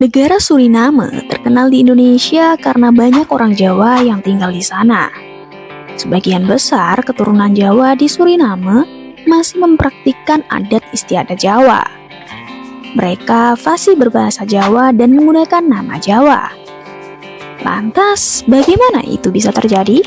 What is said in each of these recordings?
Negara Suriname terkenal di Indonesia karena banyak orang Jawa yang tinggal di sana. Sebagian besar keturunan Jawa di Suriname masih mempraktikkan adat istiadat Jawa. Mereka fasih berbahasa Jawa dan menggunakan nama Jawa. Lantas, bagaimana itu bisa terjadi?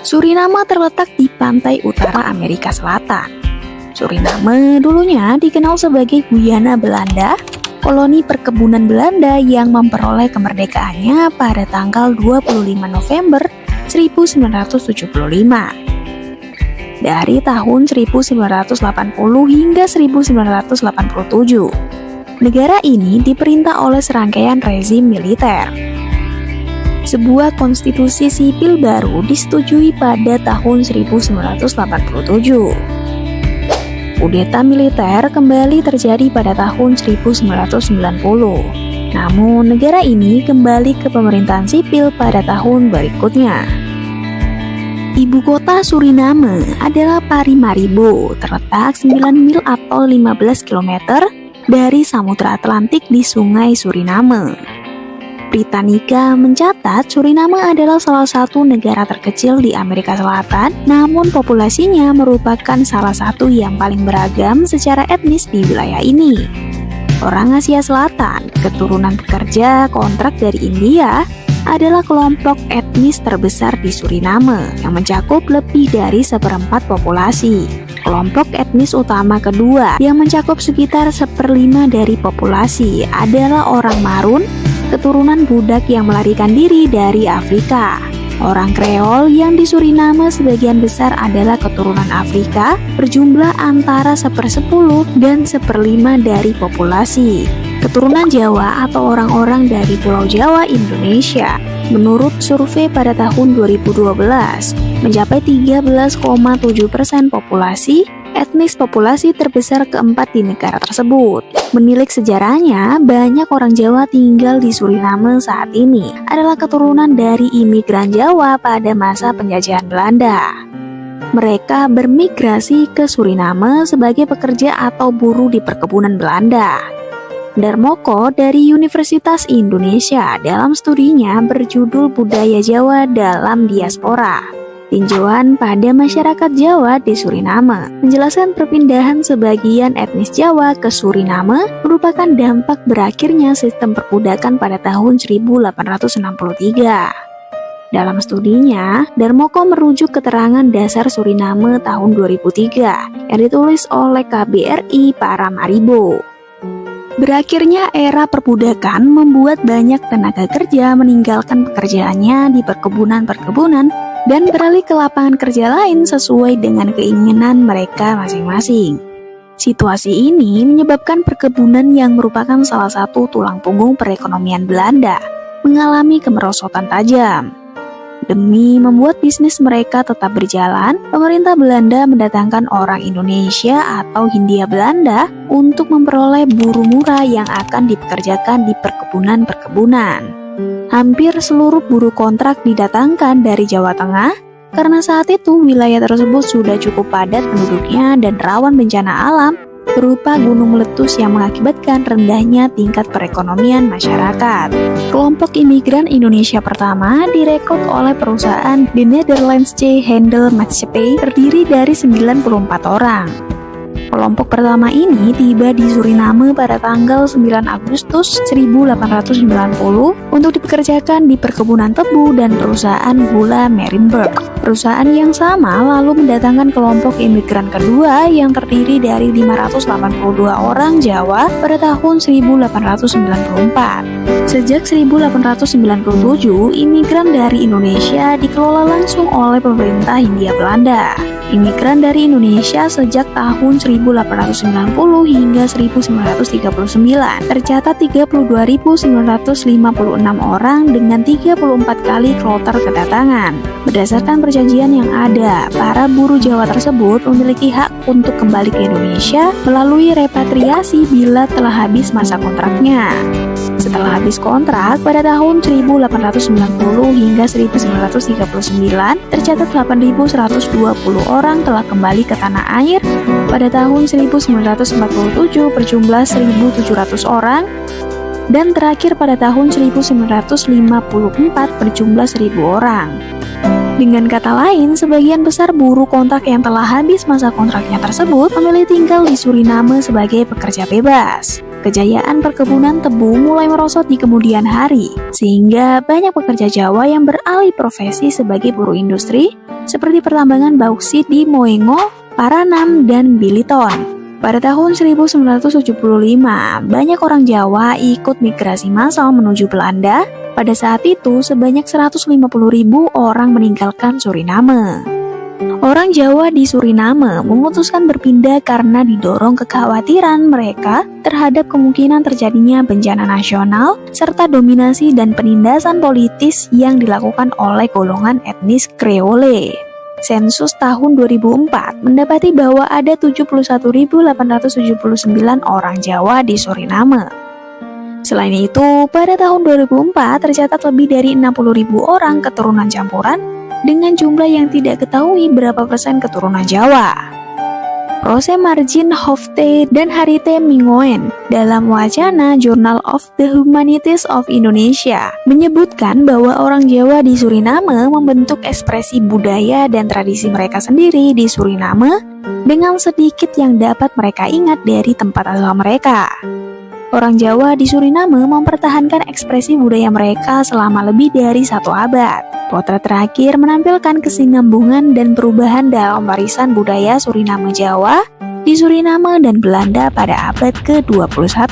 Suriname terletak di pantai utara Amerika Selatan. Suriname dulunya dikenal sebagai Guyana Belanda, koloni perkebunan Belanda yang memperoleh kemerdekaannya pada tanggal 25 November 1975. Dari tahun 1980 hingga 1987, negara ini diperintah oleh serangkaian rezim militer. Sebuah konstitusi sipil baru disetujui pada tahun 1987. Kudeta militer kembali terjadi pada tahun 1990. Namun, negara ini kembali ke pemerintahan sipil pada tahun berikutnya. Ibu kota Suriname adalah Paramaribo, terletak 9 mil atau 15 km dari Samudra Atlantik di Sungai Suriname. Britannica mencatat Suriname adalah salah satu negara terkecil di Amerika Selatan, namun populasinya merupakan salah satu yang paling beragam secara etnis di wilayah ini. Orang Asia Selatan, keturunan pekerja kontrak dari India, adalah kelompok etnis terbesar di Suriname yang mencakup lebih dari seperempat populasi. Kelompok etnis utama kedua yang mencakup sekitar 1/5 dari populasi adalah orang Marun, keturunan budak yang melarikan diri dari Afrika. Orang Kreol yang di Suriname sebagian besar adalah keturunan Afrika, berjumlah antara 1/10 dan 1/5 dari populasi. Keturunan Jawa atau orang-orang dari Pulau Jawa, Indonesia, menurut survei pada tahun 2012, mencapai 13,7% populasi. Etnis populasi terbesar keempat di negara tersebut. Menilik sejarahnya, banyak orang Jawa tinggal di Suriname saat ini adalah keturunan dari imigran Jawa pada masa penjajahan Belanda. Mereka bermigrasi ke Suriname sebagai pekerja atau buruh di perkebunan Belanda. Darmoko dari Universitas Indonesia dalam studinya berjudul Budaya Jawa dalam Diaspora, Tinjauan pada masyarakat Jawa di Suriname, menjelaskan perpindahan sebagian etnis Jawa ke Suriname merupakan dampak berakhirnya sistem perbudakan pada tahun 1863. Dalam studinya, Darmoko merujuk keterangan dasar Suriname tahun 2003 yang ditulis oleh KBRI Paramaribo. Berakhirnya era perbudakan membuat banyak tenaga kerja meninggalkan pekerjaannya di perkebunan-perkebunan dan beralih ke lapangan kerja lain sesuai dengan keinginan mereka masing-masing. Situasi ini menyebabkan perkebunan yang merupakan salah satu tulang punggung perekonomian Belanda mengalami kemerosotan tajam. Demi membuat bisnis mereka tetap berjalan, pemerintah Belanda mendatangkan orang Indonesia atau Hindia Belanda untuk memperoleh buruh murah yang akan dipekerjakan di perkebunan-perkebunan. Hampir seluruh buruh kontrak didatangkan dari Jawa Tengah karena saat itu wilayah tersebut sudah cukup padat penduduknya dan rawan bencana alam berupa gunung meletus yang mengakibatkan rendahnya tingkat perekonomian masyarakat. Kelompok imigran Indonesia pertama direkrut oleh perusahaan The Netherlands C. Handel Maatschappij terdiri dari 94 orang. Kelompok pertama ini tiba di Suriname pada tanggal 9 Agustus 1890 untuk dipekerjakan di perkebunan tebu dan perusahaan gula Marienburg. Perusahaan yang sama lalu mendatangkan kelompok imigran kedua yang terdiri dari 582 orang Jawa pada tahun 1894. Sejak 1897, imigran dari Indonesia dikelola langsung oleh pemerintah Hindia Belanda. Imigran dari Indonesia sejak tahun 1890 hingga 1939 tercatat 32.956 orang dengan 34 kali kloter kedatangan. Berdasarkan perjanjian yang ada, para buruh Jawa tersebut memiliki hak untuk kembali ke Indonesia melalui repatriasi bila telah habis masa kontraknya. Setelah habis kontrak, pada tahun 1890 hingga 1939, tercatat 8.120 orang telah kembali ke tanah air. Pada tahun 1947 berjumlah 1.700 orang, dan terakhir pada tahun 1954 berjumlah 1.000 orang. Dengan kata lain, sebagian besar buruh kontrak yang telah habis masa kontraknya tersebut memilih tinggal di Suriname sebagai pekerja bebas. Kejayaan perkebunan tebu mulai merosot di kemudian hari, sehingga banyak pekerja Jawa yang beralih profesi sebagai buruh industri, seperti pertambangan bauksit di Moengo, Paranam, dan Biliton. Pada tahun 1975, banyak orang Jawa ikut migrasi massal menuju Belanda. Pada saat itu, sebanyak 150.000 orang meninggalkan Suriname. Orang Jawa di Suriname memutuskan berpindah karena didorong kekhawatiran mereka terhadap kemungkinan terjadinya bencana nasional serta dominasi dan penindasan politis yang dilakukan oleh golongan etnis Kreole. Sensus tahun 2004 mendapati bahwa ada 71.879 orang Jawa di Suriname. Selain itu, pada tahun 2004 tercatat lebih dari 60.000 orang keturunan campuran dengan jumlah yang tidak ketahui berapa persen keturunan Jawa. Rose Margin Hofte dan Harite Mingoen dalam wacana Journal of the Humanities of Indonesia menyebutkan bahwa orang Jawa di Suriname membentuk ekspresi budaya dan tradisi mereka sendiri di Suriname dengan sedikit yang dapat mereka ingat dari tempat asal mereka. Orang Jawa di Suriname mempertahankan ekspresi budaya mereka selama lebih dari 1 abad. Potret terakhir menampilkan kesinambungan dan perubahan dalam warisan budaya Suriname Jawa di Suriname dan Belanda pada abad ke-21.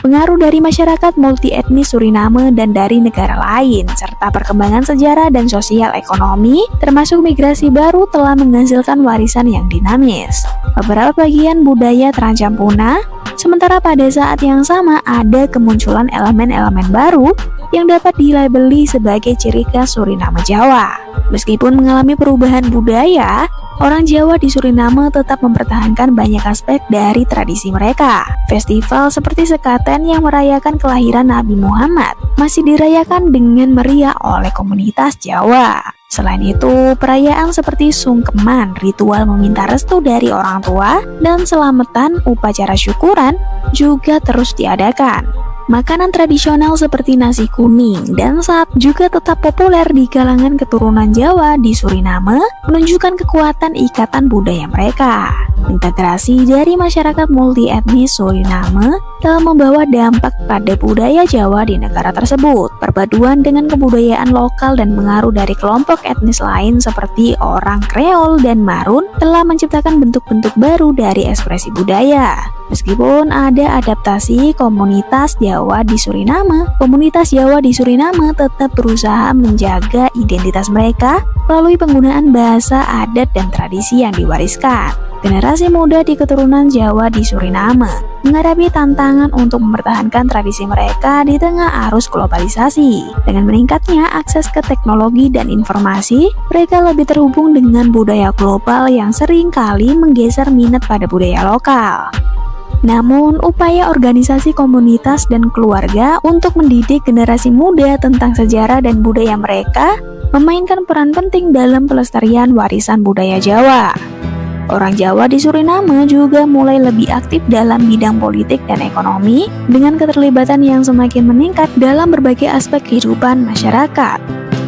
Pengaruh dari masyarakat multi-etnis Suriname dan dari negara lain, serta perkembangan sejarah dan sosial ekonomi, termasuk migrasi baru telah menghasilkan warisan yang dinamis. Beberapa bagian budaya terancam punah, sementara pada saat yang sama ada kemunculan elemen-elemen baru yang dapat dilabeli sebagai ciri khas Suriname Jawa. Meskipun mengalami perubahan budaya, orang Jawa di Suriname tetap mempertahankan banyak aspek dari tradisi mereka. Festival seperti Sekaten yang merayakan kelahiran Nabi Muhammad masih dirayakan dengan meriah oleh komunitas Jawa. Selain itu, perayaan seperti sungkeman, ritual meminta restu dari orang tua, dan selamatan upacara syukuran juga terus diadakan. Makanan tradisional seperti nasi kuning dan sat juga tetap populer di kalangan keturunan Jawa di Suriname, menunjukkan kekuatan ikatan budaya mereka. Integrasi dari masyarakat multi-etnis Suriname telah membawa dampak pada budaya Jawa di negara tersebut. Perpaduan dengan kebudayaan lokal dan pengaruh dari kelompok etnis lain seperti orang Kreol dan Marun telah menciptakan bentuk-bentuk baru dari ekspresi budaya. Meskipun ada adaptasi komunitas Jawa di Suriname, komunitas Jawa di Suriname tetap berusaha menjaga identitas mereka melalui penggunaan bahasa, adat, dan tradisi yang diwariskan. Generasi muda di keturunan Jawa di Suriname menghadapi tantangan untuk mempertahankan tradisi mereka di tengah arus globalisasi. Dengan meningkatnya akses ke teknologi dan informasi, mereka lebih terhubung dengan budaya global yang sering kali menggeser minat pada budaya lokal. Namun, upaya organisasi komunitas dan keluarga untuk mendidik generasi muda tentang sejarah dan budaya mereka memainkan peran penting dalam pelestarian warisan budaya Jawa. Orang Jawa di Suriname juga mulai lebih aktif dalam bidang politik dan ekonomi dengan keterlibatan yang semakin meningkat dalam berbagai aspek kehidupan masyarakat.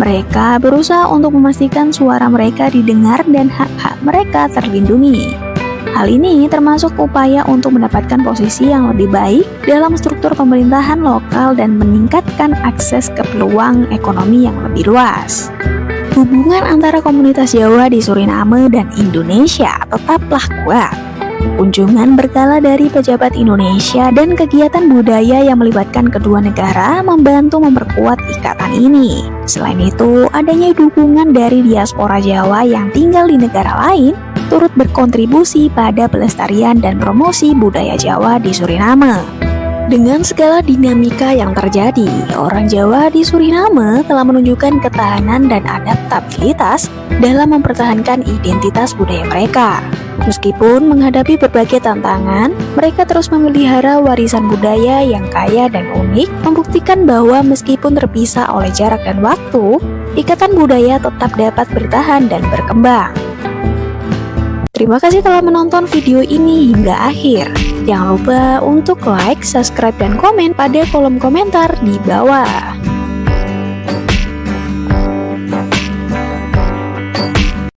Mereka berusaha untuk memastikan suara mereka didengar dan hak-hak mereka terlindungi. Hal ini termasuk upaya untuk mendapatkan posisi yang lebih baik dalam struktur pemerintahan lokal dan meningkatkan akses ke peluang ekonomi yang lebih luas. Hubungan antara komunitas Jawa di Suriname dan Indonesia tetaplah kuat. Kunjungan berkala dari pejabat Indonesia dan kegiatan budaya yang melibatkan kedua negara membantu memperkuat ikatan ini. Selain itu, adanya dukungan dari diaspora Jawa yang tinggal di negara lain turut berkontribusi pada pelestarian dan promosi budaya Jawa di Suriname. Dengan segala dinamika yang terjadi, orang Jawa di Suriname telah menunjukkan ketahanan dan adaptabilitas dalam mempertahankan identitas budaya mereka. Meskipun menghadapi berbagai tantangan, mereka terus memelihara warisan budaya yang kaya dan unik, membuktikan bahwa meskipun terpisah oleh jarak dan waktu, ikatan budaya tetap dapat bertahan dan berkembang. Terima kasih telah menonton video ini hingga akhir. Jangan lupa untuk like, subscribe, dan komen pada kolom komentar di bawah.